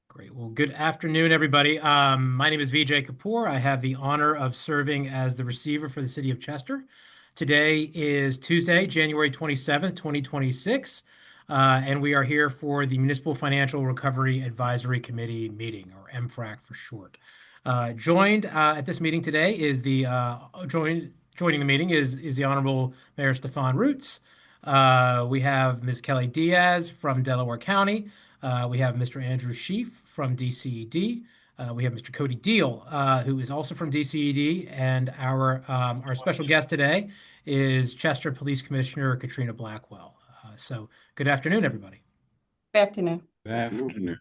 Great. Well, good afternoon, everybody. My name is Vijay Kapoor. I have the honor of serving as the receiver for the city of Chester. Today is Tuesday, January 27th, 2026, and we are here for the Municipal Financial Recovery Advisory Committee meeting, or MFRAC for short. Joined at this meeting today is joining the meeting is the Honorable Mayor Stefan Roots. We have Ms. Kelly Diaz from Delaware County. We have Mr. Andrew Sheaf from DCED. We have Mr. Cody Deal, who is also from DCED, and our special guest today is Chester Police Commissioner Katrina Blackwell. So, good afternoon, everybody. Good afternoon. Good afternoon.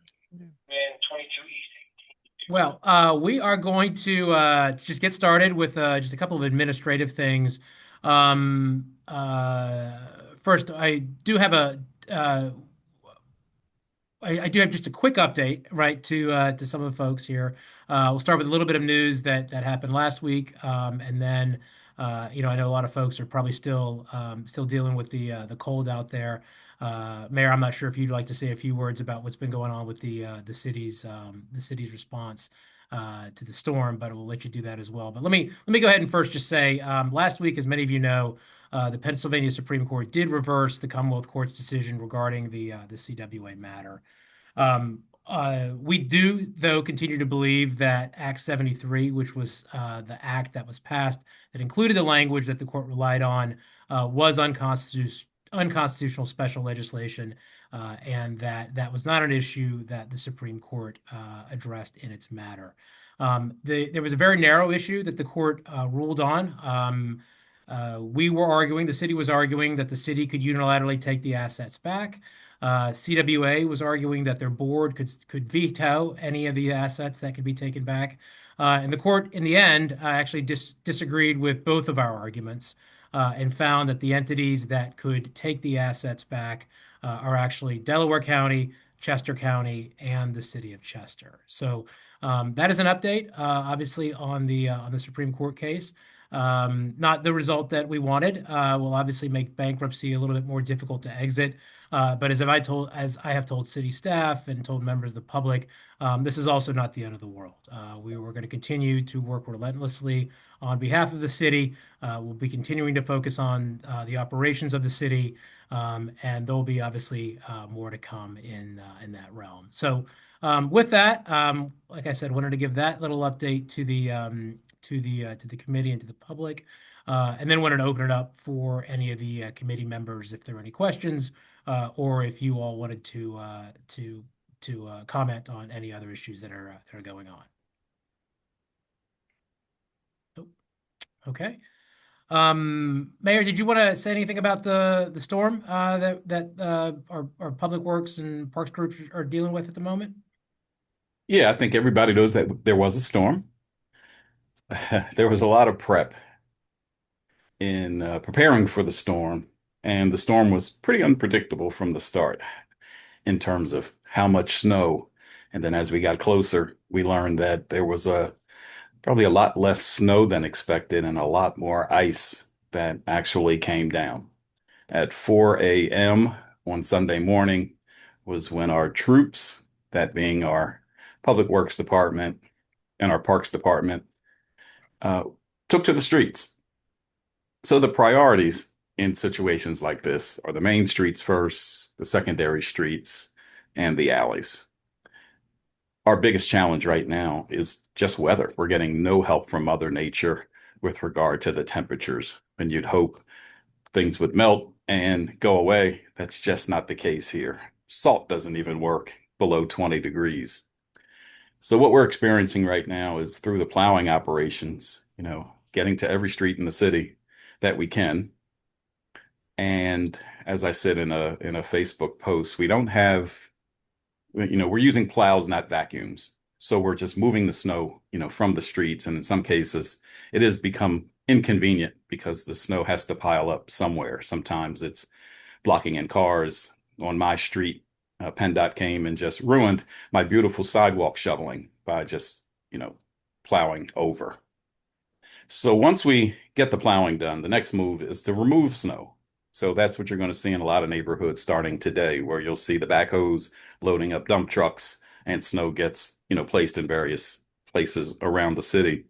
Well, we are going to just get started with just a couple of administrative things. First, I do have just a quick update, right, to some of the folks here. We'll start with a little bit of news that happened last week, and then I know a lot of folks are probably still dealing with the cold out there. Mayor, I'm not sure if you'd like to say a few words about what's been going on with the city's response to the storm, but we'll let you do that as well. But let me go ahead and first just say, last week, as many of you know, the Pennsylvania Supreme Court did reverse the Commonwealth Court's decision regarding the CWA matter. We do, though, continue to believe that Act 73, which was the act that was passed that included the language that the court relied on, was unconstitutional special legislation, and that was not an issue that the Supreme Court addressed in its matter. There was a very narrow issue that the court ruled on. The city was arguing that the city could unilaterally take the assets back. CWA was arguing that their board could veto any of the assets that could be taken back. And the court, in the end, actually disagreed with both of our arguments and found that the entities that could take the assets back are actually Delaware County, Chester County, and the city of Chester. So that is an update, obviously, on the Supreme Court case. Not the result that we wanted. Will obviously make bankruptcy a little bit more difficult to exit. But as I have told city staff and told members of the public, this is also not the end of the world. We were going to continue to work relentlessly on behalf of the city. We'll be continuing to focus on the operations of the city, and there'll be obviously more to come in that realm. So with that, like I said, wanted to give that little update to the committee and to the public, and then wanted to open it up for any of the committee members if there are any questions, or if you all wanted to comment on any other issues that are going on. Nope. Okay. Mayor, did you want to say anything about the storm that our public works and parks groups are dealing with at the moment? Yeah, I think everybody knows that there was a storm. There was a lot of prep in preparing for the storm, and the storm was pretty unpredictable from the start in terms of how much snow. And then as we got closer, we learned that there was probably a lot less snow than expected and a lot more ice that actually came down. At 4 a.m. on Sunday morning was when our troops, that being our Public Works Department and our Parks Department, uh, took to the streets. So the priorities in situations like this are the main streets first, the secondary streets, and the alleys. Our biggest challenge right now is just weather. We're getting no help from Mother Nature with regard to the temperatures. And you'd hope things would melt and go away. That's just not the case here. Salt doesn't even work below 20 degrees. So what we're experiencing right now is through the plowing operations, getting to every street in the city that we can. And as I said in a Facebook post, we don't have, we're using plows, not vacuums. So we're just moving the snow, from the streets. And in some cases, it has become inconvenient because the snow has to pile up somewhere. Sometimes it's blocking in cars. On my street, PennDOT came and just ruined my beautiful sidewalk shoveling by just, plowing over. So once we get the plowing done, the next move is to remove snow. So that's what you're going to see in a lot of neighborhoods starting today, where you'll see the backhoes loading up dump trucks and snow gets, placed in various places around the city.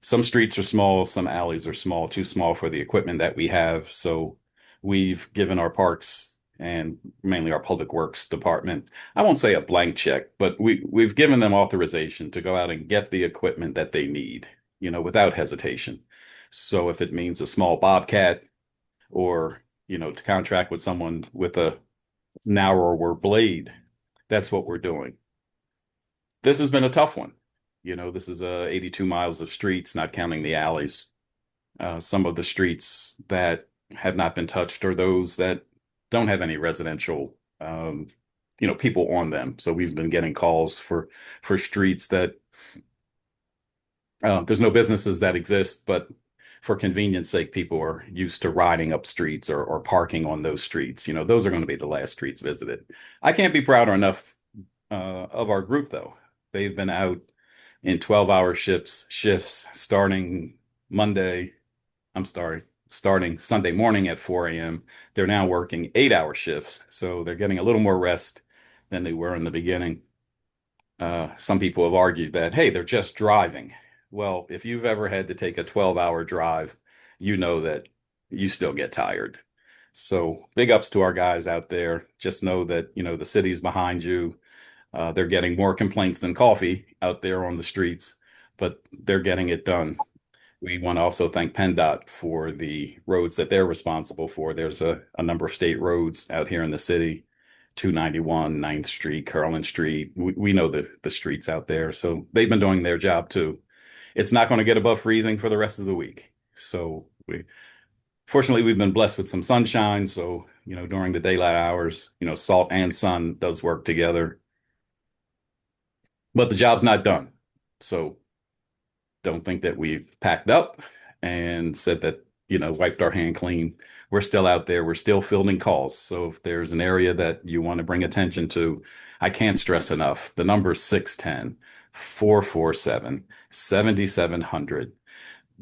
Some streets are small, some alleys are small, too small for the equipment that we have. So we've given our parks and mainly our public works department, I won't say a blank check, but we've given them authorization to go out and get the equipment that they need, without hesitation. So if it means a small bobcat or, to contract with someone with a narrower blade, that's what we're doing. This has been a tough one. This is 82 miles of streets, not counting the alleys. Some of the streets that have not been touched are those that don't have any residential, people on them. So we've been getting calls for streets that there's no businesses that exist, but for convenience sake, people are used to riding up streets or parking on those streets. Those are going to be the last streets visited. I can't be prouder enough of our group, though. They've been out in 12-hour shifts starting Monday. I'm sorry, starting Sunday morning at 4 a.m. They're now working 8-hour shifts, so they're getting a little more rest than they were in the beginning. Some people have argued that, hey, they're just driving. Well, if you've ever had to take a 12-hour drive, you know that you still get tired. So big ups to our guys out there. Just know that, the city's behind you. They're getting more complaints than coffee out there on the streets, but they're getting it done. We want to also thank PennDOT for the roads that they're responsible for. There's a number of state roads out here in the city, 291, Ninth Street, Curlin Street. We know the streets out there. So they've been doing their job too. It's not going to get above freezing for the rest of the week. So fortunately, we've been blessed with some sunshine. So, during the daylight hours, salt and sun does work together, but the job's not done. So don't think that we've packed up and said that, wiped our hand clean. We're still out there. We're still fielding calls. So if there's an area that you want to bring attention to, I can't stress enough. The number is 610-447-7700.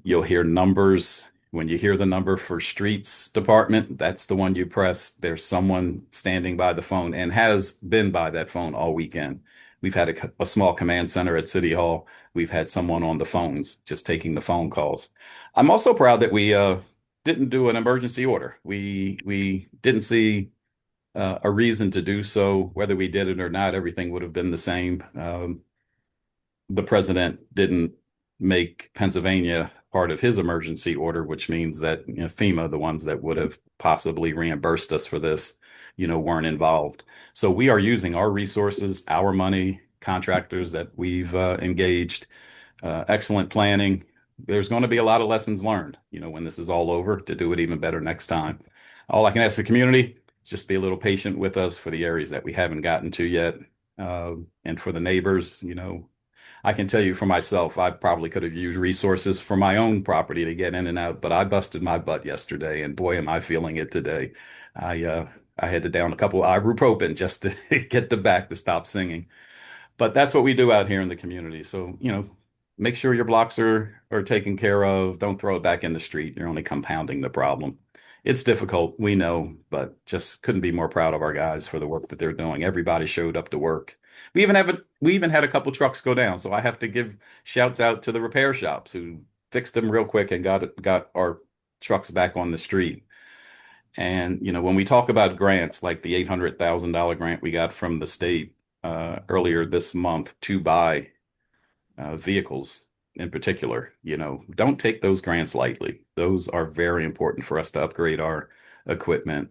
You'll hear numbers. When you hear the number for streets department, that's the one you press. There's someone standing by the phone and has been by that phone all weekend. We've had a small command center at City Hall. We've had someone on the phones just taking the phone calls. I'm also proud that we didn't do an emergency order. We didn't see a reason to do so. Whether we did it or not, everything would have been the same. The president didn't make Pennsylvania part of his emergency order, which means that, FEMA, the ones that would have possibly reimbursed us for this, weren't involved. So we are using our resources, our money, contractors that we've engaged, excellent planning. There's going to be a lot of lessons learned, when this is all over, to do it even better next time. All I can ask the community, just be a little patient with us for the areas that we haven't gotten to yet. And for the neighbors, I can tell you for myself, I probably could have used resources for my own property to get in and out, but I busted my butt yesterday, and boy, am I feeling it today. I had to down a couple of ibuprofen just to get the back to stop singing. But that's what we do out here in the community. So, make sure your blocks are taken care of. Don't throw it back in the street. You're only compounding the problem. It's difficult, we know, but just couldn't be more proud of our guys for the work that they're doing. Everybody showed up to work. We even had a couple trucks go down, so I have to give shouts out to the repair shops who fixed them real quick and got our trucks back on the street. And when we talk about grants like the $800,000 grant we got from the state earlier this month to buy vehicles in particular, don't take those grants lightly. Those are very important for us to upgrade our equipment.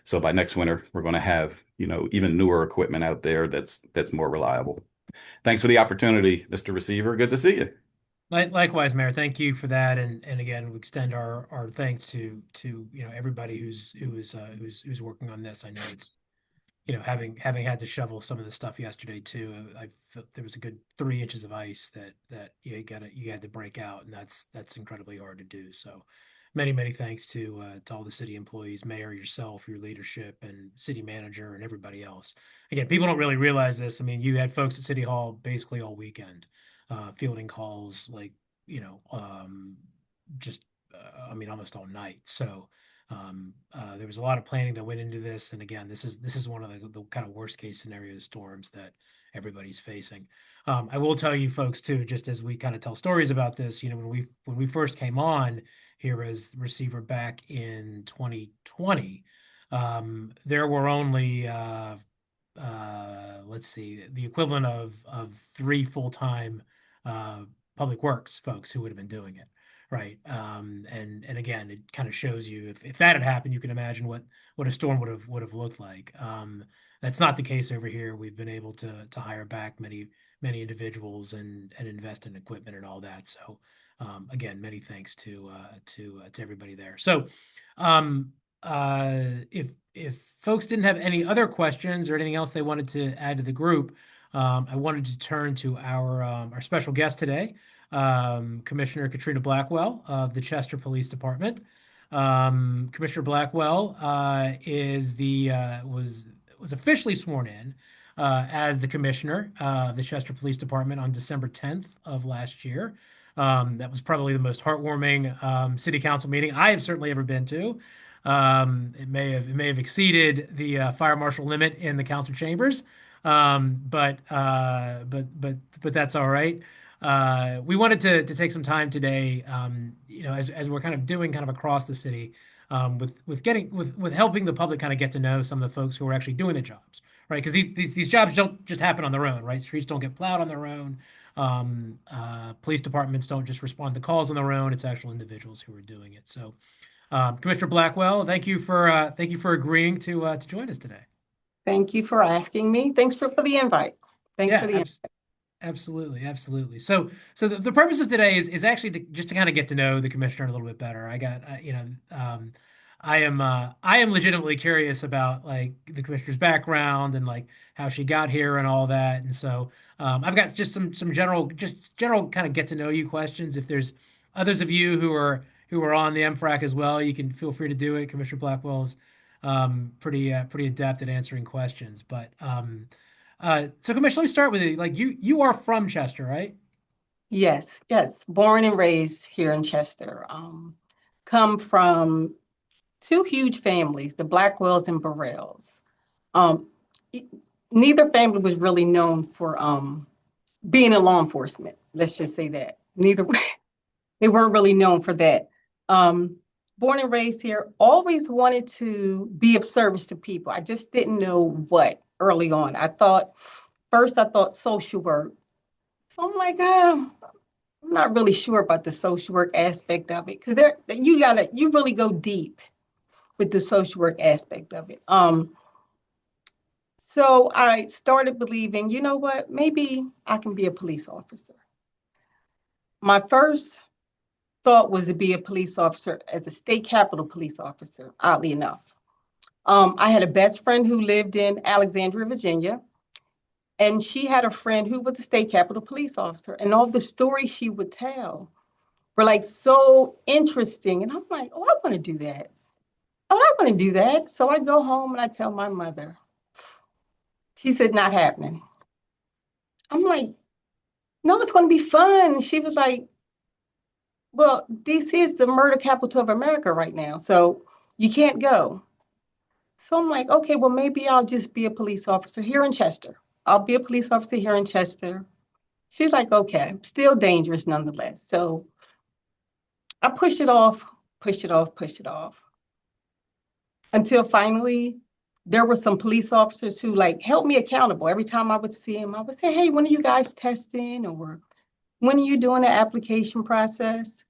So by next winter, we're going to have, even newer equipment out there that's more reliable. Thanks for the opportunity, Mr. Receiver. Good to see you. Likewise, Mayor. Thank you for that, and again, we extend our thanks to everybody who's working on this. I know it's having had to shovel some of the stuff yesterday too. I felt there was a good 3 inches of ice that you had to break out, and that's incredibly hard to do. So many thanks to all the city employees, mayor, yourself, your leadership, and city manager, and everybody else. Again, people don't really realize this. I mean, you had folks at City Hall basically all weekend, fielding calls like, just I mean almost all night. So There was a lot of planning that went into this, and again, this is one of the kind of worst case scenario storms that everybody's facing. I will tell you folks too, just as we kind of tell stories about this, when we first came on here as receiver back in 2020, there were only let's see, the equivalent of three full-time uh, public works folks who would have been doing it, right? And again, it kind of shows you if that had happened, you can imagine what a storm would have looked like. That's not the case over here. We've been able to hire back many individuals and invest in equipment and all that. So again, many thanks to everybody there. So if folks didn't have any other questions or anything else they wanted to add to the group, I wanted to turn to our special guest today, Commissioner Katrina Blackwell of the Chester Police Department. Commissioner Blackwell is the was officially sworn in as the commissioner of the Chester Police Department on December 10th of last year. That was probably the most heartwarming city council meeting I have certainly ever been to. It may have exceeded the fire marshal limit in the council chambers, but that's all right. We wanted to take some time today, as we're kind of doing kind of across the city, with helping the public kind of get to know some of the folks who are actually doing the jobs, right? Because these jobs don't just happen on their own, right? Streets don't get plowed on their own. Police departments don't just respond to calls on their own. It's actual individuals who are doing it. So. Commissioner Blackwell, thank you for agreeing to join us today. Thank you for asking me. Thanks for the invite. Thanks for Yeah, the invite. absolutely, absolutely. So the purpose of today is actually just to kind of get to know the commissioner a little bit better. I am legitimately curious about like the commissioner's background and like how she got here and all that. And so I've got just some general kind of get to know you questions. If there's others of you who are on the MFRAC as well, you can feel free to do it. Commissioner Blackwell's pretty adept at answering questions. So Commissioner, let me start with you. Like you are from Chester, right? Yes, yes. Born and raised here in Chester. Come from two huge families, the Blackwells and Burrells. Um, e- Neither family was really known for being in law enforcement. Let's just say that. Neither they weren't really known for that. Um, Born and raised here, always wanted to be of service to people. I just didn't know what early on. I thought social work. So I'm like, I'm not really sure about the social work aspect of it because you really go deep with the social work aspect of it. So I started believing, you know what, maybe I can be a police officer. My first thought was to be a police officer as a state capitol police officer, oddly enough. I had a best friend who lived in Alexandria, Virginia, and she had a friend who was a state capitol police officer. And all the stories she would tell were like so interesting. And I'm like, oh, I want to do that. Oh, I want to do that. So I go home and I tell my mother. She said, not happening. I'm like, no, it's going to be fun. She was like, well, DC is the murder capital of America right now. So you can't go. So I'm like, okay, well, maybe I'll just be a police officer here in Chester. I'll be a police officer here in Chester. She's like, okay, still dangerous nonetheless. So I pushed it off, pushed it off, pushed it off until finally there were some police officers who like held me accountable. Every time I would see them, I would say, hey, when are you guys testing? Or when are you doing the application process?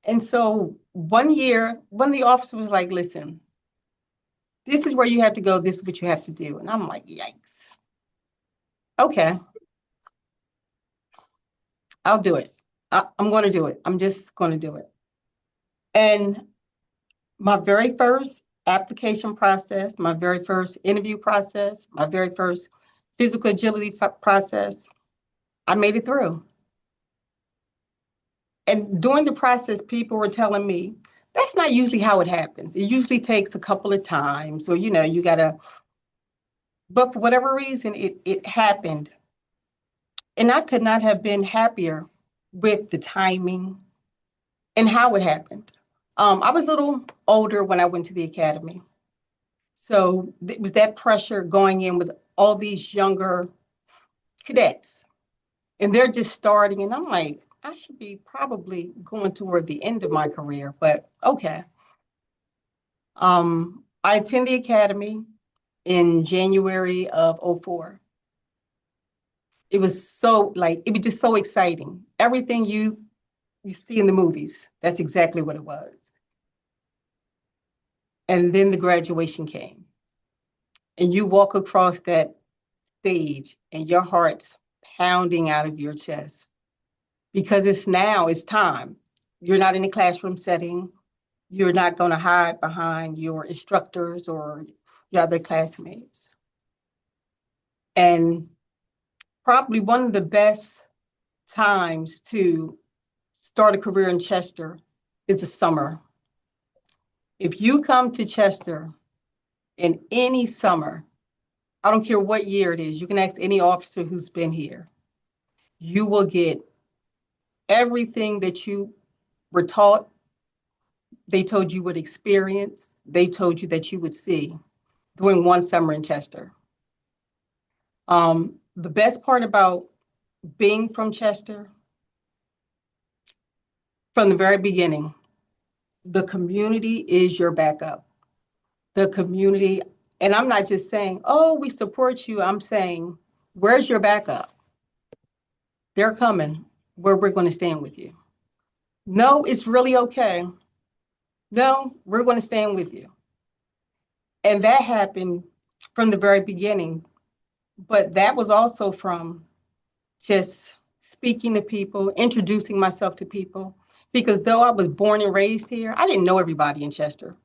And so one year, one of the officers was like, listen, this is where you have to go. This is what you have to do. And I'm like, yikes. Okay, I'll do it. I'm going to do it. I'm just going to do it. And my very first application process, my very first interview process, my very first physical agility process, I made it through. And during the process, people were telling me that's not usually how it happens. It usually takes a couple of times, or you gotta. But for whatever reason, it happened, and I could not have been happier with the timing and how it happened. I was a little older when I went to the academy. So it was that pressure going in with all these younger cadets, and they're just starting. And I'm like, I should be probably going toward the end of my career, but okay. I attend the academy in January of '04. It was so like, it was just so exciting. Everything you see in the movies, that's exactly what it was. And then the graduation came, and you walk across that stage, and your heart's pounding out of your chest because it's time. You're not in a classroom setting. You're not going to hide behind your instructors or your other classmates. And probably one of the best times to start a career in Chester is the summer. If you come to Chester in any summer, I don't care what year it is, you can ask any officer who's been here. You will get everything that you were taught, they told you would experience, they told you that you would see during one summer in Chester. The best part about being from Chester, from the very beginning, the community is your backup. The community, and I'm not just saying, oh, we support you. I'm saying, where's your backup? They're coming where we're going to stand with you. No, it's really okay. No, we're going to stand with you. And that happened from the very beginning. But that was also from just speaking to people, introducing myself to people. Because though I was born and raised here, I didn't know everybody in Chester.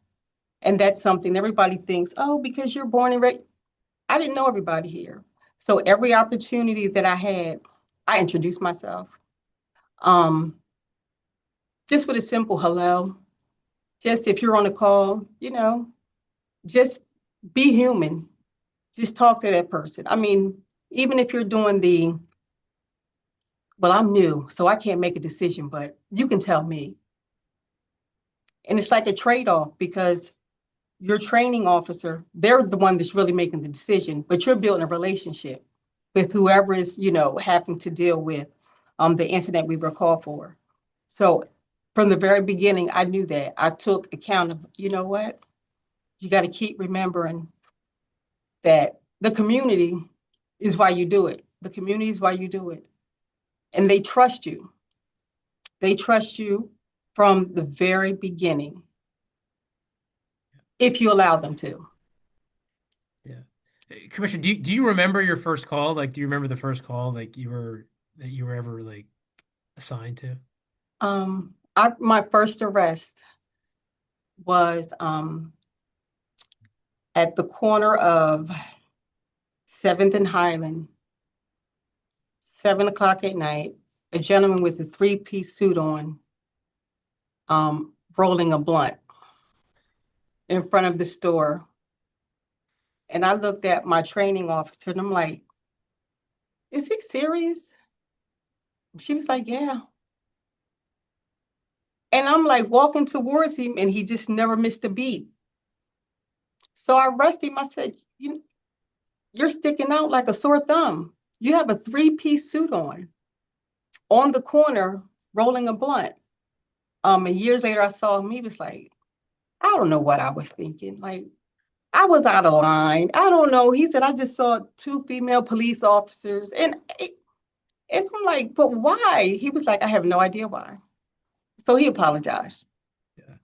And that's something everybody thinks, oh, because you're born and raised. I didn't know everybody here. So every opportunity that I had, I introduced myself. Um, just with a simple hello. Just if you're on a call, just be human. Just talk to that person. I mean, even if you're doing well, I'm new, so I can't make a decision, but you can tell me. And it's like a trade-off because your training officer, they're the one that's really making the decision, but you're building a relationship with whoever is, having to deal with the incident we were called for. So from the very beginning, I knew that. I took account of, you know what? You got to keep remembering that the community is why you do it. The community is why you do it. And they trust you. They trust you from the very beginning if you allow them to. Yeah. Commissioner, do you remember your first call? Like, do you remember the first call that you were ever like assigned to? My first arrest was at the corner of 7th and Highland, 7 o'clock at night. A gentleman with a three-piece suit on, rolling a blunt in front of the store. And I looked at my training officer and I'm like, is he serious? She was like, yeah. And I'm like walking towards him and he just never missed a beat. So I arrested him. I said, you're sticking out like a sore thumb. You have a three-piece suit on the corner, rolling a blunt. And years later, I saw him. He was like, I don't know what I was thinking. Like, I was out of line. I don't know. He said, I just saw two female police officers. And I'm like, but why? He was like, I have no idea why. So he apologized. Yeah.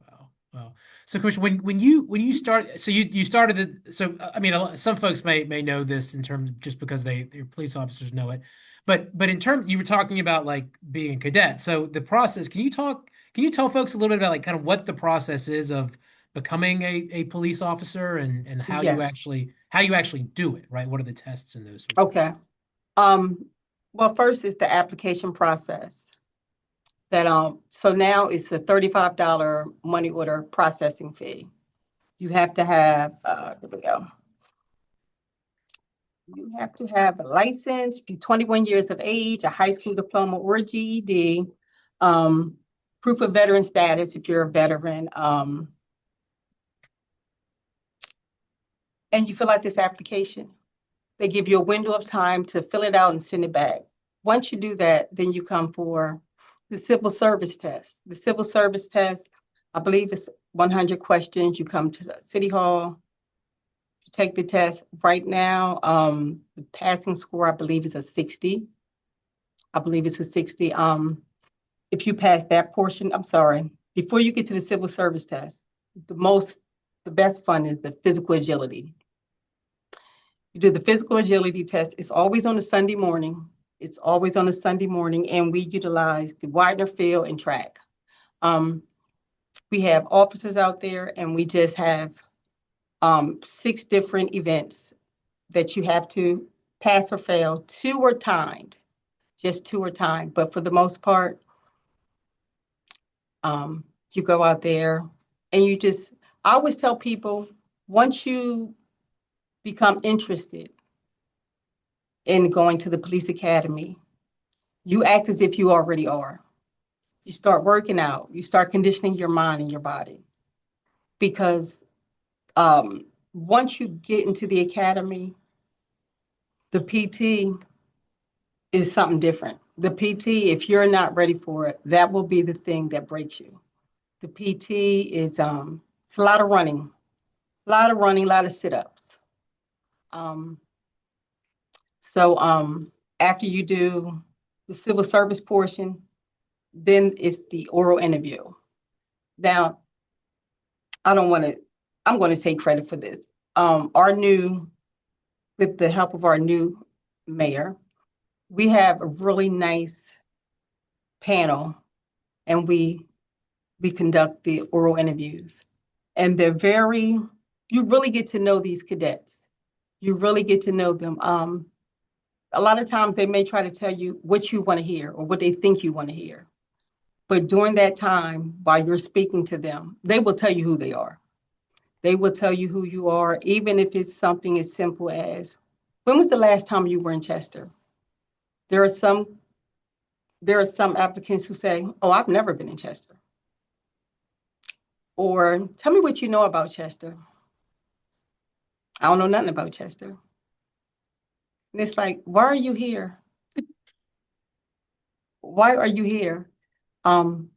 Wow. Wow. So, Commissioner, when you start, so you started so I mean, some folks may know this in terms of just because they're police officers know it, but in terms you were talking about like being a cadet. So the process, can you tell folks a little bit about like kind of what the process is of becoming a police officer and Yes. how you actually do it, right? What are the tests and those sorts of things? Okay. Well, first is the application process. So now it's a $35 money order processing fee. You have to have, there we go. You have to have a license, be 21 years of age, a high school diploma or a GED. Um, proof of veteran status if you're a veteran, and you fill out this application. They give you a window of time to fill it out and send it back. Once you do that, then you come for the civil service test. The civil service test, I believe it's 100 questions. You come to the city hall, you take the test. Right now, the passing score, I believe, is a 60. I believe it's a 60. If you pass that portion, I'm sorry, before you get to the civil service test, the best fun is the physical agility. You do the physical agility test. It's always on a Sunday morning. It's always on a Sunday morning, and we utilize the Widener field and track. Um, we have officers out there, and we just have 6 different events that you have to pass or fail. 2 are timed, just 2 are timed. But for the most part, you go out there and I always tell people, once you become interested in going to the police academy, you act as if you already are. You start working out, you start conditioning your mind and your body. Because once you get into the academy, the PT is something different. The PT, if you're not ready for it, that will be the thing that breaks you. The PT is it's a lot of running, a lot of sit-ups. Um, so after you do the civil service portion, then it's the oral interview. Now, I don't want to, I'm going to take credit for this. With the help of our new mayor, we have a really nice panel, and we conduct the oral interviews. And you really get to know these cadets. You really get to know them. A lot of times they may try to tell you what you want to hear or what they think you want to hear. But during that time, while you're speaking to them, they will tell you who they are. They will tell you who you are, even if it's something as simple as, when was the last time you were in Chester? There are some applicants who say, oh, I've never been in Chester. Or tell me what you know about Chester. I don't know nothing about Chester. And it's like, why are you here? Why are you here? Um,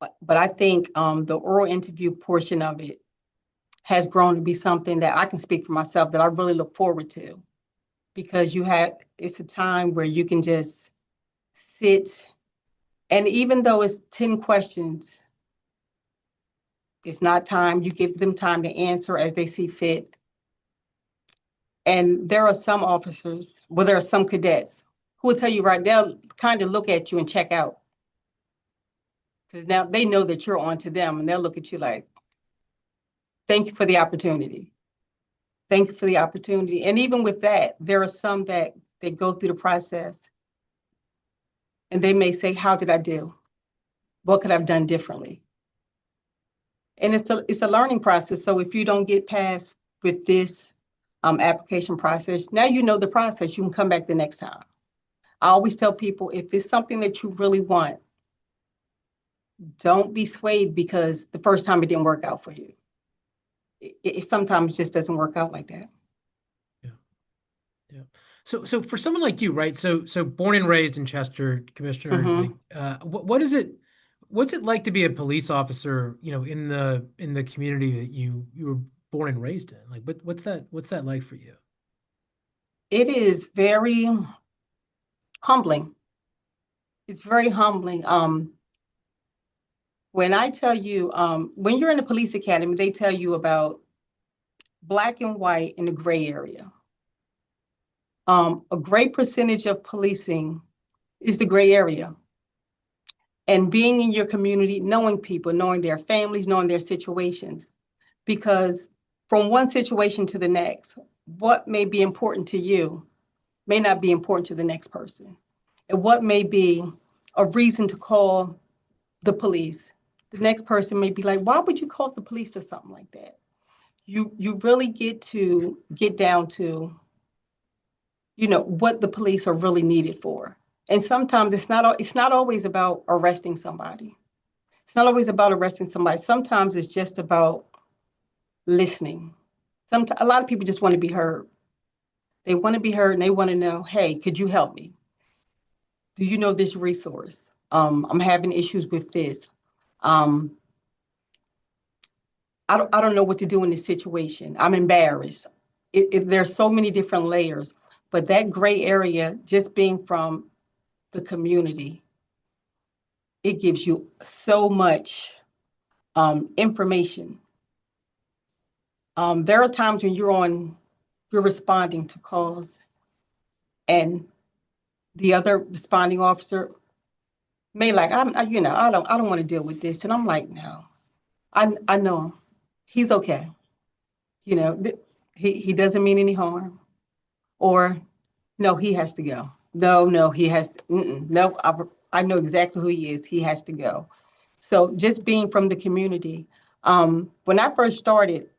but I think the oral interview portion of it has grown to be something that I can speak for myself that I really look forward to, because it's a time where you can just sit, and even though it's 10 questions, it's not time. You give them time to answer as they see fit. And there are some officers, well, there are some cadets who will tell you, right, they'll kind of look at you and check out. Because now they know that you're on to them, and they'll look at you like, thank you for the opportunity. Thank you for the opportunity. And even with that, there are some that they go through the process and they may say, how did I do? What could I have done differently? And it's a learning process. So if you don't get past with this application process, now you know the process. You can come back the next time. I always tell people, if it's something that you really want, don't be swayed because the first time it didn't work out for you. It sometimes just doesn't work out like that. Yeah. Yeah. So for someone like you, right? So born and raised in Chester, Commissioner, like, Mm-hmm. what is it? What's it like to be a police officer, in the community that you were born and raised in? Like, what's that like for you? It is very humbling. It's very humbling. When I tell you, when you're in the police academy, they tell you about black and white in the gray area. A great percentage of policing is the gray area. And being in your community, knowing people, knowing their families, knowing their situations. Because from one situation to the next, what may be important to you may not be important to the next person. And what may be a reason to call the police, the next person may be like, why would you call the police for something like that? You really get down to, what the police are really needed for. And sometimes it's not always about arresting somebody. It's not always about arresting somebody. Sometimes it's just about listening. Sometimes a lot of people just want to be heard. They want to be heard and they want to know, hey, could you help me? Do you know this resource? I'm having issues with this. Um, I don't know what to do in this situation. I'm embarrassed. There's so many different layers, but that gray area, just being from the community, it gives you so much information. There are times when you're responding to calls, and the other responding officer may like, I don't want to deal with this, and I'm like, no, I know him. He's okay. You know, he doesn't mean any harm, or no, he has to go. No, he has to, no, I know exactly who he is. He has to go. So just being from the community, when I first started,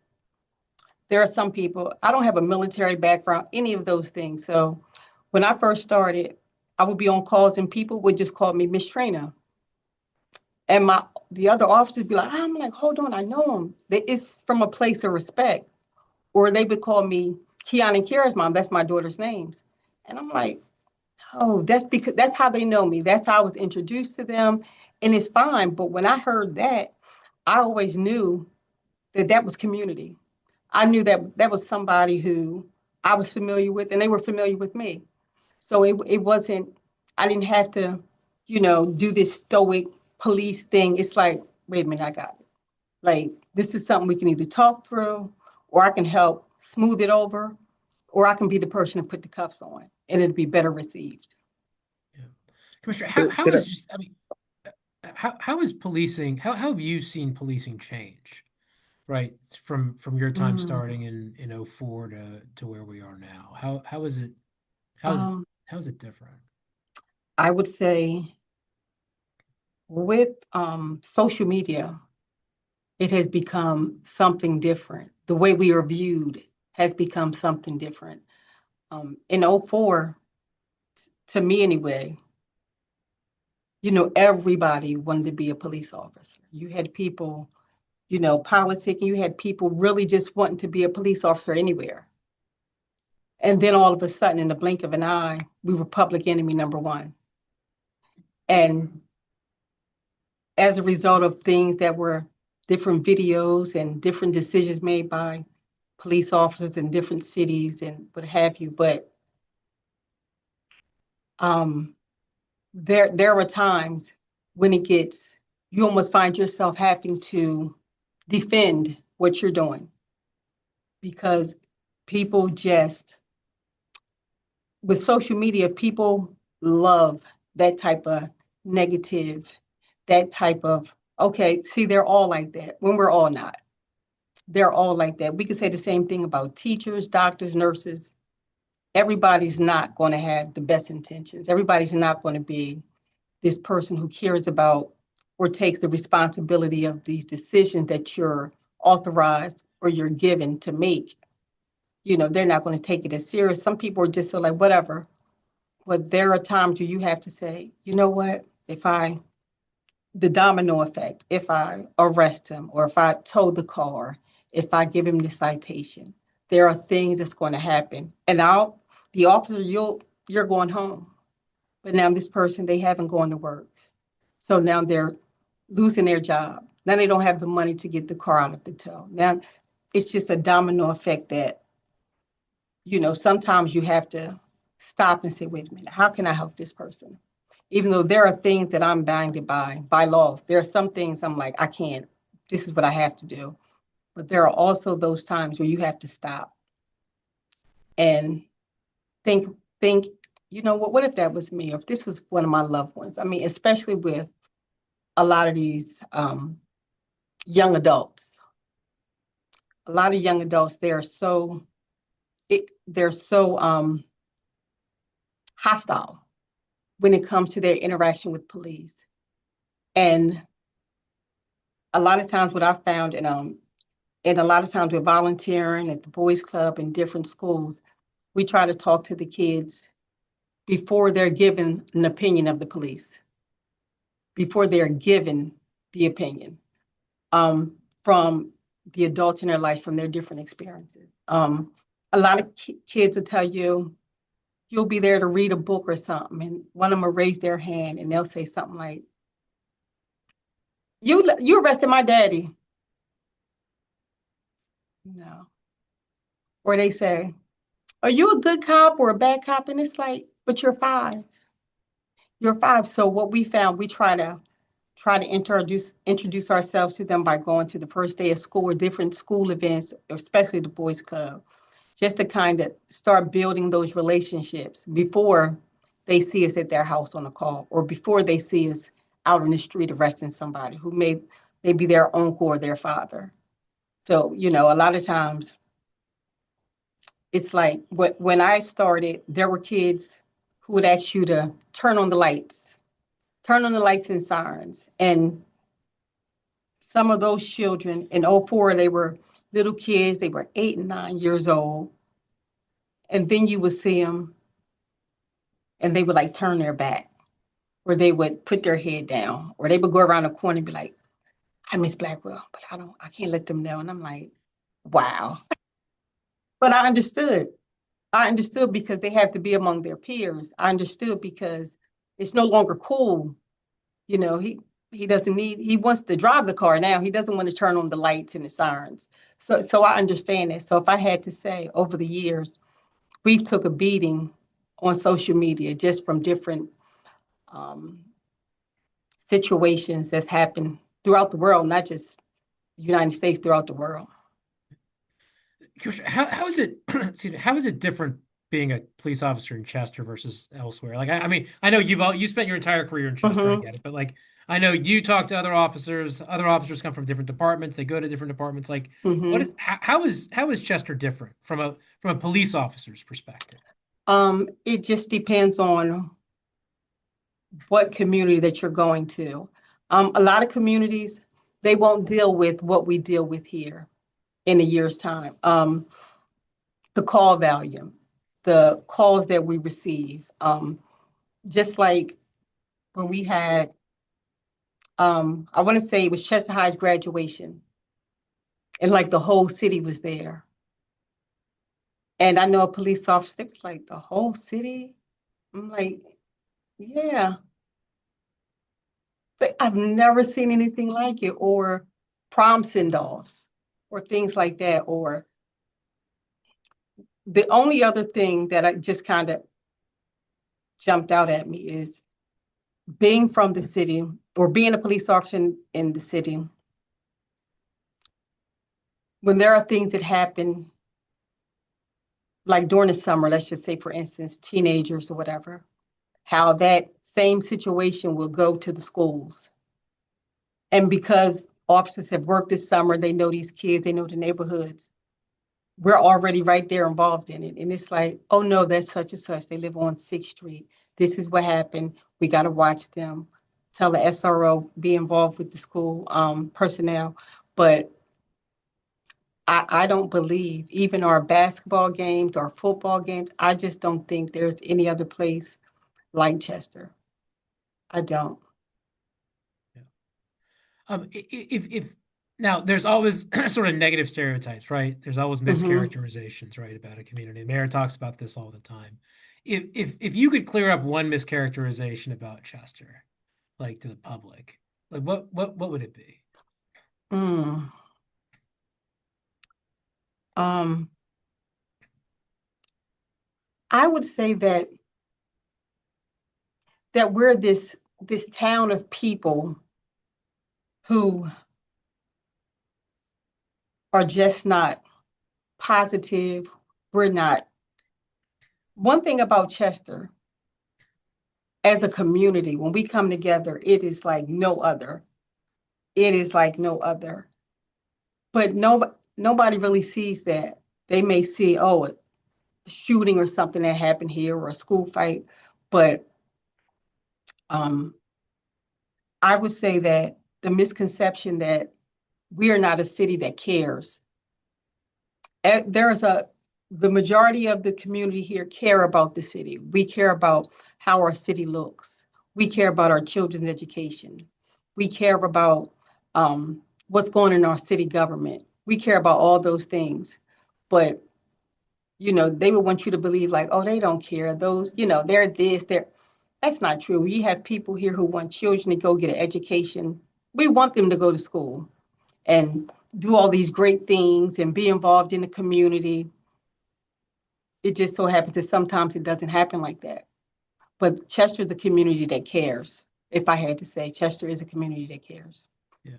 there are some people, I don't have a military background, any of those things. So when I first started, I would be on calls and people would just call me Miss Trainer. And the other officers be like, I'm like, hold on, I know him. It's from a place of respect. Or they would call me Keon and Kira's mom. That's my daughter's names. And I'm like, oh, that's because that's how they know me. That's how I was introduced to them. And it's fine. But when I heard that, I always knew that that was community. I knew that that was somebody who I was familiar with and they were familiar with me. So it wasn't, I didn't have to, do this stoic police thing. It's like, wait a minute, I got it. Like, this is something we can either talk through or I can help smooth it over or I can be the person to put the cuffs on and it'll be better received. Yeah. Commissioner, how Did I, is just, I mean, how is policing, how have you seen policing change, right? From your time Mm, starting in '04 to where we are now? How is it, how is it, um, how is it different? I would say with social media, it has become something different. The way we are viewed has become something different. In '04, to me anyway, everybody wanted to be a police officer. You had people, politicking, you had people really just wanting to be a police officer anywhere. And then all of a sudden, in the blink of an eye, we were public enemy number one. And as a result of things that were different videos and different decisions made by police officers in different cities and what have you. But um, there are times when you almost find yourself having to defend what you're doing because people just, with social media, people love that type of negative, that type of, okay, see, they're all like that when we're all not. They're all like that. We could say the same thing about teachers, doctors, nurses. Everybody's not going to have the best intentions. Everybody's not going to be this person who cares about or takes the responsibility of these decisions that you're authorized or you're given to make. They're not going to take it as serious. Some people are just so like, whatever. But there are times where you have to say, you know what? The domino effect, if I arrest him or if I tow the car, if I give him the citation, there are things that's going to happen. And the officer, you're going home. But now this person, they haven't gone to work. So now they're losing their job. Now they don't have the money to get the car out of the tow. Now it's just a domino effect that, sometimes you have to stop and say, wait a minute, how can I help this person? Even though there are things that I'm bound by law, there are some things I'm like, I can't, this is what I have to do. But there are also those times where you have to stop and think, what if that was me? Or if this was one of my loved ones? I mean, especially with a lot of these young adults. A lot of young adults, they're so hostile when it comes to their interaction with police. And a lot of times what I found, and a lot of times we're volunteering at the boys club in different schools, we try to talk to the kids before they're given an opinion of the police, before they're given the opinion from the adults in their lives, from their different experiences. A lot of kids will tell you, you'll be there to read a book or something, and one of them will raise their hand and they'll say something like, you arrested my daddy. No. Or they say, are you a good cop or a bad cop? And it's like, but you're five. You're five. So what we found, we try to introduce ourselves to them by going to the first day of school or different school events, especially the boys club, just to kind of start building those relationships before they see us at their house on a call, or before they see us out on the street arresting somebody who may be their uncle or their father. So, a lot of times it's like when I started, there were kids who would ask you to turn on the lights and sirens. And some of those children in '04, they were little kids, they were 8 and 9 years old. And then you would see them and they would like turn their back, or they would put their head down, or they would go around the corner and be like, I miss Blackwell, but I can't let them know. And I'm like, wow. But I understood. I understood because they have to be among their peers. I understood because it's no longer cool. He doesn't need, he wants to drive the car now. He doesn't want to turn on the lights and the sirens. So I understand it. So if I had to say, over the years, we've took a beating on social media just from different um, situations that's happened throughout the world, not just the United States, throughout the world. How is it, excuse me, how is it different being a police officer in Chester versus elsewhere? Like, I mean, I know you spent your entire career in Chester, I Mm-hmm. get it, but like, I know you talk to other officers come from different departments, they go to different departments. Like, Mm-hmm. how is Chester different from a police officer's perspective? It just depends on what community that you're going to. A lot of communities, they won't deal with what we deal with here in a year's time. The call volume, the calls that we receive, just like when we had, I want to say it was Chester High's graduation, and like the whole city was there. And I know a police officer, they was like, the whole city? I'm like, yeah, but I've never seen anything like it, or prom send-offs, or things like that. Or the only other thing that I just kind of jumped out at me is being from the city, or being a police officer in the city. When there are things that happen, like during the summer, let's just say, for instance, teenagers or whatever, how that same situation will go to the schools. And because officers have worked this summer, they know these kids, they know the neighborhoods. We're already right there involved in it. And it's like, oh no, that's such and such. They live on 6th Street. This is what happened. We got to watch them. Tell the SRO, be involved with the school personnel. But I don't believe, even our basketball games, our football games, I just don't think there's any other place like Chester. I don't. Yeah. If now there's always sort of negative stereotypes, right? There's always Mm-hmm. mischaracterizations, right, about a community. The mayor talks about this all the time. If you could clear up one mischaracterization about Chester, like to the public, like what would it be? Mm. Um, I would say that we're this town of people who are just not positive. We're not. One thing about Chester, as a community, when we come together, it is like no other. It is like no other. But nobody really sees that. They may see, oh, a shooting or something that happened here, or a school fight. But um, I would say that the misconception that we are not a city that cares. There is a the majority of the community here care about the city. We care about how our city looks. We care about our children's education. We care about what's going on in our city government. We care about all those things. But, they would want you to believe like, oh, they don't care. Those, they're this, they're. That's not true. We have people here who want children to go get an education. We want them to go to school and do all these great things and be involved in the community. It just so happens that sometimes it doesn't happen like that. But Chester is a community that cares. If I had to say, Chester is a community that cares. Yeah.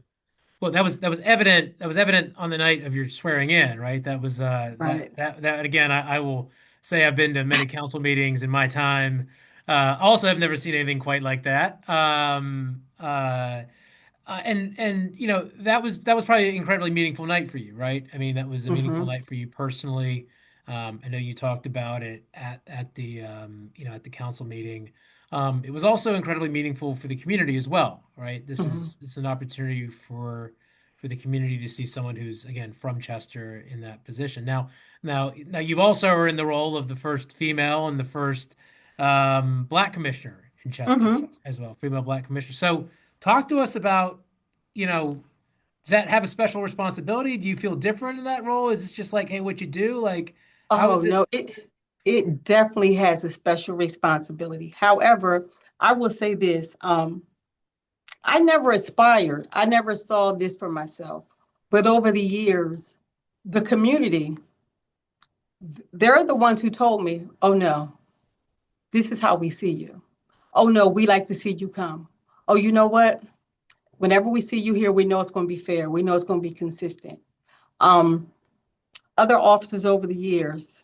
Well, that was evident. That was evident on the night of your swearing in, right? That was Right. that again. I will say I've been to many council meetings in my time. Also, I've never seen anything quite like that. And that was probably an incredibly meaningful night for you, right? I mean, that was a meaningful Mm-hmm. night for you personally. I know you talked about it at the at the council meeting. It was also incredibly meaningful for the community as well, right? This Mm-hmm. is it's an opportunity for the community to see someone who's again from Chester in that position. Now you've also are in the role of the first female and the first black commissioner in Chester Mm-hmm. as well, female black commissioner. So talk to us about, does that have a special responsibility? Do you feel different in that role? Is this just like, hey, what you do? Like, how Oh is it? no, it definitely has a special responsibility. However, I will say this: I never aspired. I never saw this for myself. But over the years, the community, they're the ones who told me, "Oh no, this is how we see you. Oh no, we like to see you come. Oh, you know what? Whenever we see you here, we know it's going to be fair. We know it's going to be consistent." Um, Other officers over the years,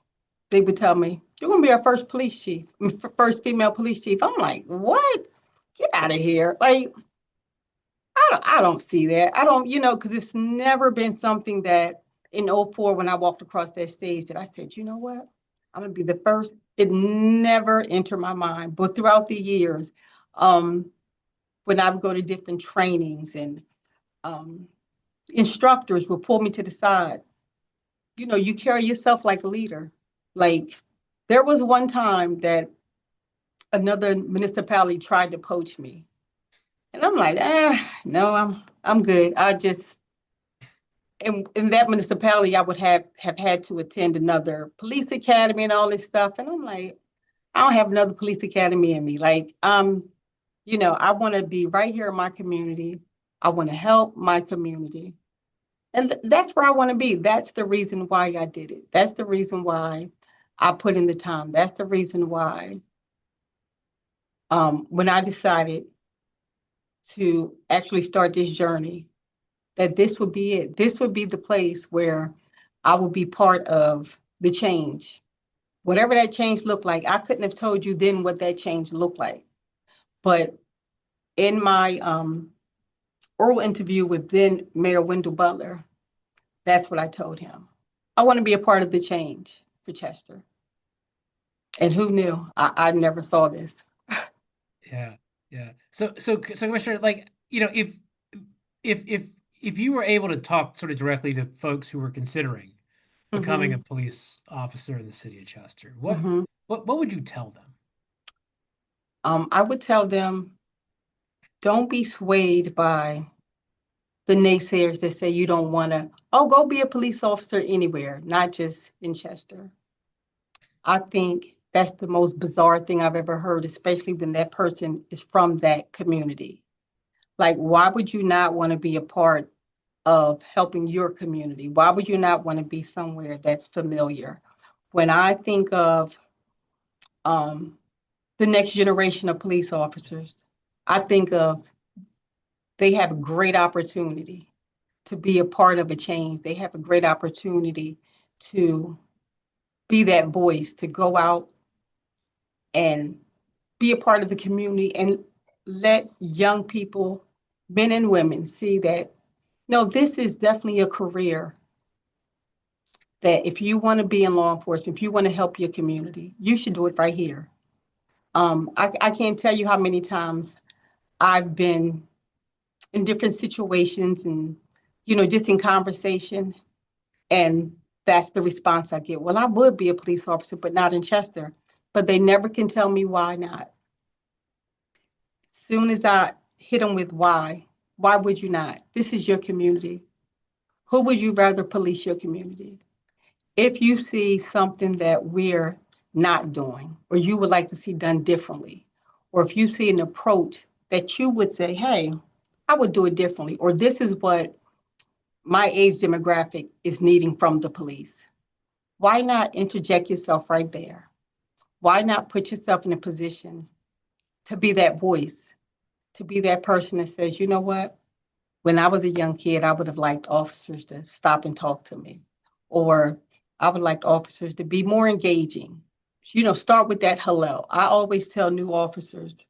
they would tell me, "You're going to be our first police chief, first female police chief." I'm like, "What? Get out of here!" Like, I don't see that. I don't, because it's never been something that in '04 when I walked across that stage that I said, you know what? I'm gonna be the first. It never entered my mind. But throughout the years, um, when I would go to different trainings and um, instructors would pull me to the side. You carry yourself like a leader. Like there was one time that another municipality tried to poach me, and I'm like, no, I'm good. I just in that municipality, I would have had to attend another police academy and all this stuff, and I'm like, I don't have another police academy in me. Like, I want to be right here in my community. I want to help my community. And that's where I want to be. That's the reason why I did it. That's the reason why I put in the time. That's the reason why when I decided to actually start this journey, that this would be it. This would be the place where I would be part of the change. Whatever that change looked like, I couldn't have told you then what that change looked like. But in my oral interview with then Mayor Wendell Butler, that's what I told him. I want to be a part of the change for Chester. And who knew? I never saw this. Yeah, yeah. So, Commissioner, like, if if if you were able to talk sort of directly to folks who were considering becoming a Mm-hmm. police officer in the city of Chester, what Mm-hmm. what would you tell them? I would tell them, don't be swayed by the naysayers that say you don't want to, oh, go be a police officer anywhere, not just in Chester. I think that's the most bizarre thing I've ever heard, especially when that person is from that community. Like, why would you not want to be a part of helping your community? Why would you not want to be somewhere that's familiar? When I think of um, the next generation of police officers, I think of they have a great opportunity to be a part of a change. They have a great opportunity to be that voice, to go out and be a part of the community and let young people, men and women, see that no, this is definitely a career that if you want to be in law enforcement, if you want to help your community, you should do it right here. I can't tell you how many times I've been in different situations and, just in conversation. And that's the response I get. Well, I would be a police officer, but not in Chester. But they never can tell me why not. Soon as I hit them with why would you not? This is your community. Who would you rather police your community? If you see something that we're not doing, or you would like to see done differently, or if you see an approach that you would say, hey, I would do it differently, or this is what my age demographic is needing from the police, why not interject yourself right there? Why not put yourself in a position to be that voice, to be that person that says, you know what? When I was a young kid, I would have liked officers to stop and talk to me, or I would like officers to be more engaging. Start with that hello. I always tell new officers,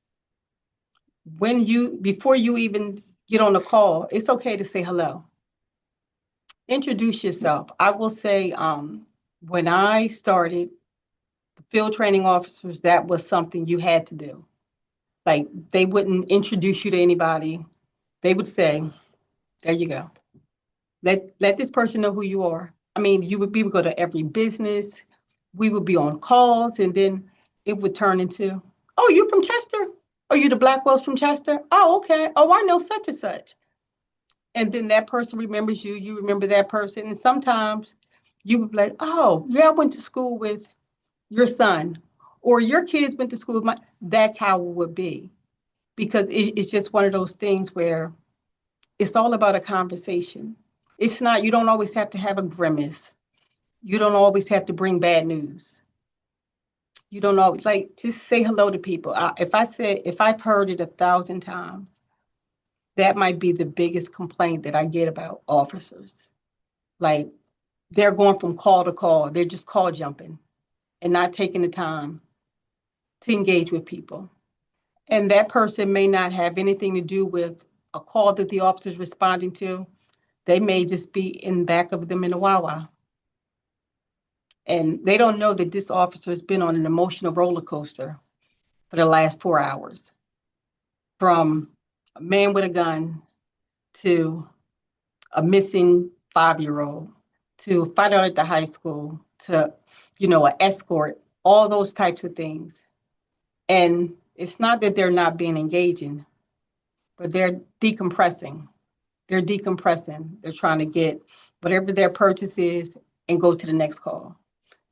before you even get on a call, it's okay to say hello. Introduce yourself. I will say, when I started the field training officers, that was something you had to do. Like, they wouldn't introduce you to anybody. They would say, there you go. Let this person know who you are. I mean, we would go to every business, we would be on calls, and then it would turn into, oh, you from Chester? Oh, you the Blackwells from Chester? Oh, okay. Oh, I know such and such. And then that person remembers you, you remember that person. And sometimes you would be like, oh, yeah, I went to school with your son, or your kids went to school with my, that's how it would be. Because it's just one of those things where it's all about a conversation. It's not, you don't always have to have a grimace. You don't always have to bring bad news. You don't always, like, just say hello to people. If I've heard it 1,000 times, that might be the biggest complaint that I get about officers. Like, they're going from call to call. They're just call jumping and not taking the time to engage with people. And that person may not have anything to do with a call that the officer's responding to. They may just be in back of them in a Wawa. And they don't know that this officer has been on an emotional roller coaster for the last 4 hours, from a man with a gun to a missing 5-year-old to fight out at the high school to, an escort, all those types of things. And it's not that they're not being engaging, but they're decompressing. They're decompressing. They're trying to get whatever their purchase is and go to the next call.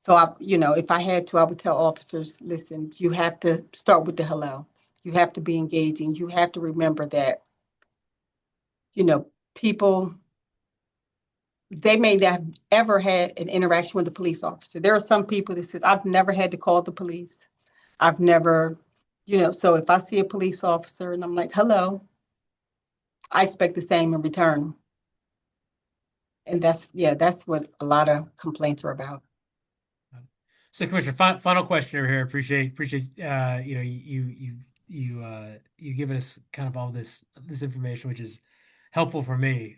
So if I had to, I would tell officers, listen, you have to start with the hello. You have to be engaging. You have to remember that, people, they may not have ever had an interaction with a police officer. There are some people that said, I've never had to call the police. I've never, so if I see a police officer and I'm like, hello, I expect the same in return. And that's what a lot of complaints are about. So, Commissioner, final question over here. Appreciate you giving us kind of all this information, which is helpful for me.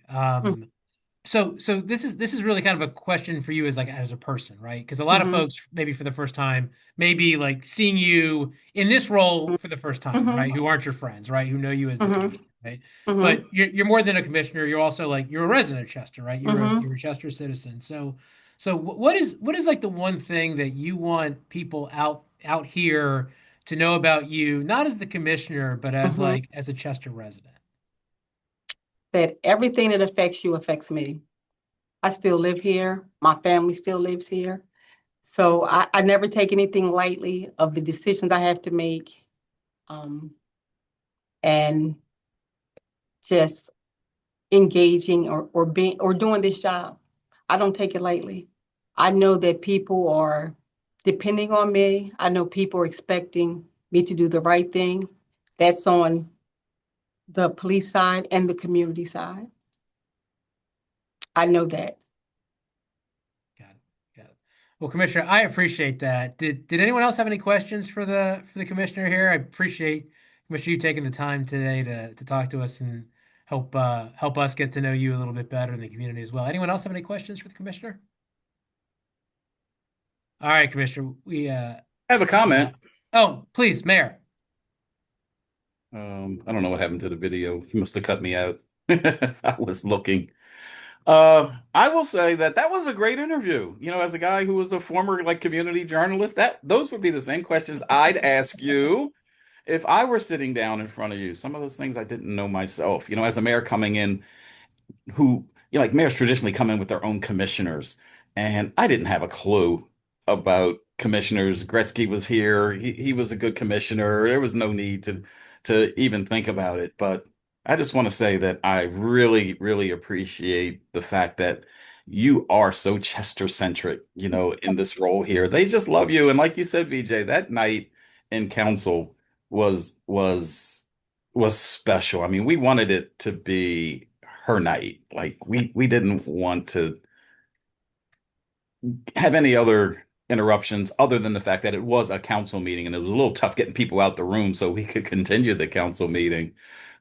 So this is really kind of a question for you as as a person, right? Because a lot of Mm-hmm. folks maybe for the first time, maybe like seeing you in this role for the first time, Mm-hmm. right? Who aren't your friends, right? Who know you as the Mm-hmm. commissioner, right? Mm-hmm. But you're more than a commissioner. You're also like you're a resident of Chester, right? Mm-hmm. You're a Chester citizen. So what is like the one thing that you want people out here to know about you, not as the commissioner, but as Mm-hmm. like as a Chester resident? That everything that affects you affects me. I still live here. My family still lives here. So I never take anything lightly of the decisions I have to make, um, and just engaging or being or doing this job. I don't take it lightly. I know that people are depending on me. I know people are expecting me to do the right thing. That's on the police side and the community side. I know that. Got it. Got it. Well, Commissioner, I appreciate that. Did anyone else have any questions for the commissioner here? I appreciate Commissioner you taking the time today to talk to us and help us get to know you a little bit better in the community as well. Anyone else have any questions for the commissioner? All right, Commissioner, I have a comment. oh, please, Mayor. I don't know what happened to the video. He must have cut me out. I was looking. I will say that that was a great interview. You know, as a guy who was a former like community journalist, that those would be the same questions I'd ask you if I were sitting down in front of you. Some of those things I didn't know myself. You know, as a mayor coming in who, you know, like mayors traditionally come in with their own commissioners. And I didn't have a clue about commissioners. Gretzky was here. He was a good commissioner. There was no need to even think about it. But I just want to say that I really, really appreciate the fact that you are so Chester centric, you know, in this role here. They just love you. And like you said, VJ, that night in council was special. I mean, we wanted it to be her night. Like we didn't want to have any other interruptions other than the fact that it was a council meeting and it was a little tough getting people out the room so we could continue the council meeting.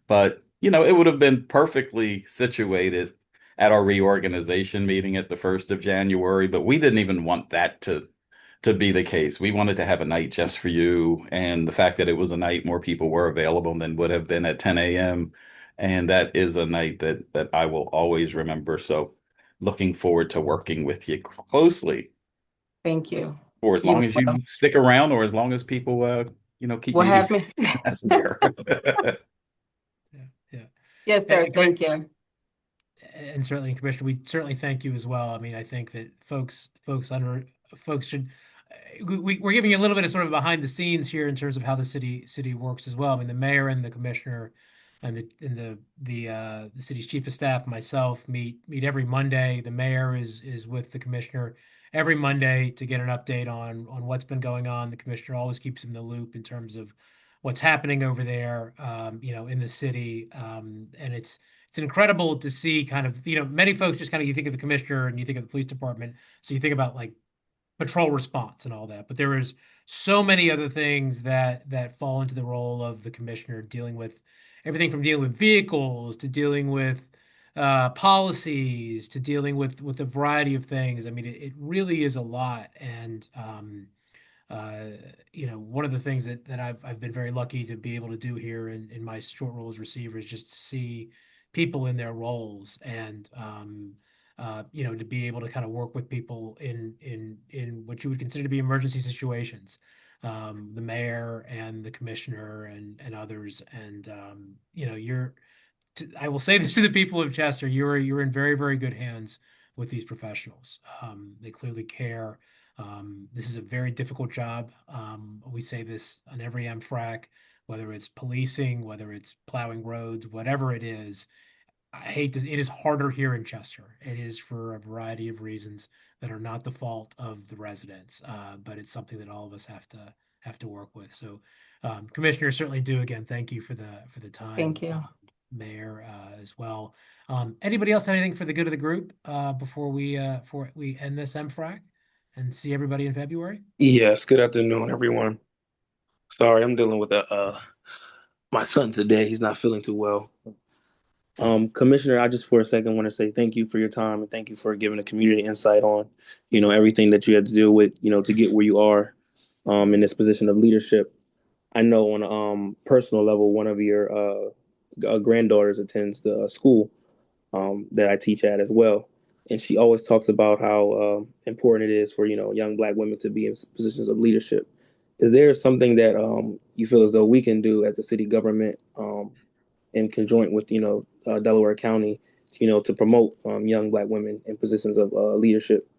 But, you know, it would have been perfectly situated at our reorganization meeting at the 1st of January, but we didn't even want that to be the case. We wanted to have a night just for you, and the fact that it was a night more people were available than would have been at 10 a.m. And that is a night that I will always remember. So looking forward to working with you closely Thank you. for as You long as you stick around or as long as people you know, keep will meeting have me. as mayor. Yeah, yeah. Yes, And, sir. Thank you. and certainly, Commissioner, we certainly thank you as well. I mean, I think that folks should we're giving you a little bit of sort of behind the scenes here in terms of how the city works as well. I mean, the mayor and the commissioner and the city's chief of staff, myself, meet every Monday. The mayor is with the commissioner every Monday to get an update on what's been going on. The commissioner always keeps him in the loop in terms of what's happening over there, you know, in the city. And it's incredible to see kind of, you know, many folks just kind of, you think of the commissioner and you think of the police department. So you think about like patrol response and all that, but there is so many other things that fall into the role of the commissioner, dealing with everything from dealing with vehicles to dealing with policies to dealing with a variety of things. I mean, it really is a lot. And uh, you know, one of the things that I've been very lucky to be able to do here in my short role as receiver is just to see people in their roles and you know, to be able to kind of work with people in what you would consider to be emergency situations. The mayor and the commissioner and others. And you know, I will say this to the people of Chester, you're in very, very good hands with these professionals. They clearly care. This is a very difficult job. We say this on every MFRAC, whether it's policing, whether it's plowing roads, whatever it is. It is harder here in Chester. It is for a variety of reasons that are not the fault of the residents, but it's something that all of us have to work with. So, Commissioner, certainly do again. Thank you for the time, Thank you. Mayor, as well. Anybody else have anything for the good of the group before we end this MFRAC and see everybody in February? Yes, good afternoon, everyone. Sorry, I'm dealing with my son today. He's not feeling too well. Commissioner, I just for a second want to say thank you for your time and thank you for giving the community insight on, everything that you had to deal with, to get where you are, in this position of leadership. I know on a personal level, one of your granddaughters attends the school that I teach at as well. And she always talks about how important it is for young Black women to be in positions of leadership. Is there something that you feel as though we can do as a city government in conjoint with Delaware County, to promote young Black women in positions of leadership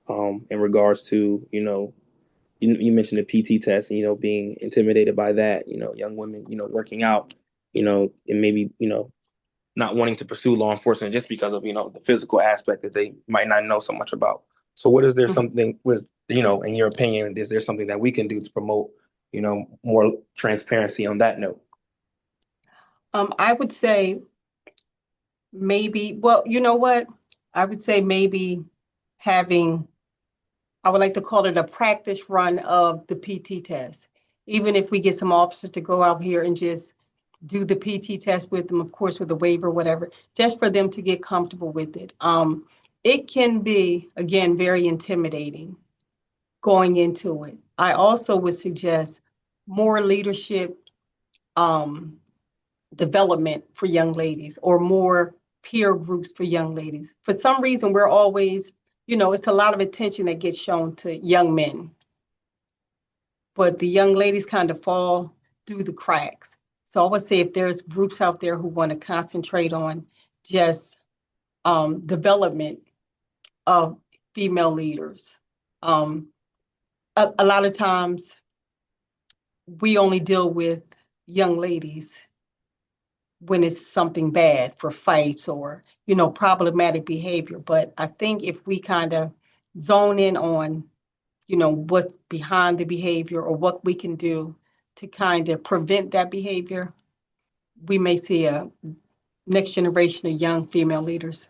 in regards to you mentioned the PT test and being intimidated by that, young women working out, and maybe not wanting to pursue law enforcement just because of the physical aspect that they might not know so much about. So what is there something with in your opinion, is there something that we can do to promote more transparency on that note? I would say maybe, well, you know what? I would say maybe having, I would like to call it a practice run of the PT test. Even if we get some officers to go out here and just do the PT test with them, of course, with a waiver, whatever, just for them to get comfortable with it. It can be, again, very intimidating going into it. I also would suggest more leadership development for young ladies, or more peer groups for young ladies. For some reason, we're always, it's a lot of attention that gets shown to young men, but the young ladies kind of fall through the cracks. So I would say if there's groups out there who want to concentrate on just development of female leaders, a lot of times we only deal with young ladies when it's something bad for fights or, problematic behavior. But I think if we kind of zone in on, what's behind the behavior or what we can do to kind of prevent that behavior, we may see a next generation of young female leaders.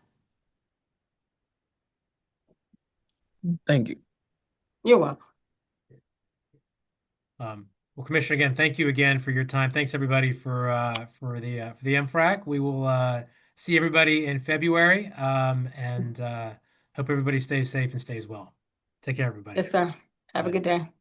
Thank you. You're welcome. Well, Commissioner, again, thank you again for your time. Thanks everybody for the MFRAC. We will see everybody in February, and hope everybody stays safe and stays well. Take care, everybody. Yes, sir. Have a Bye. good day.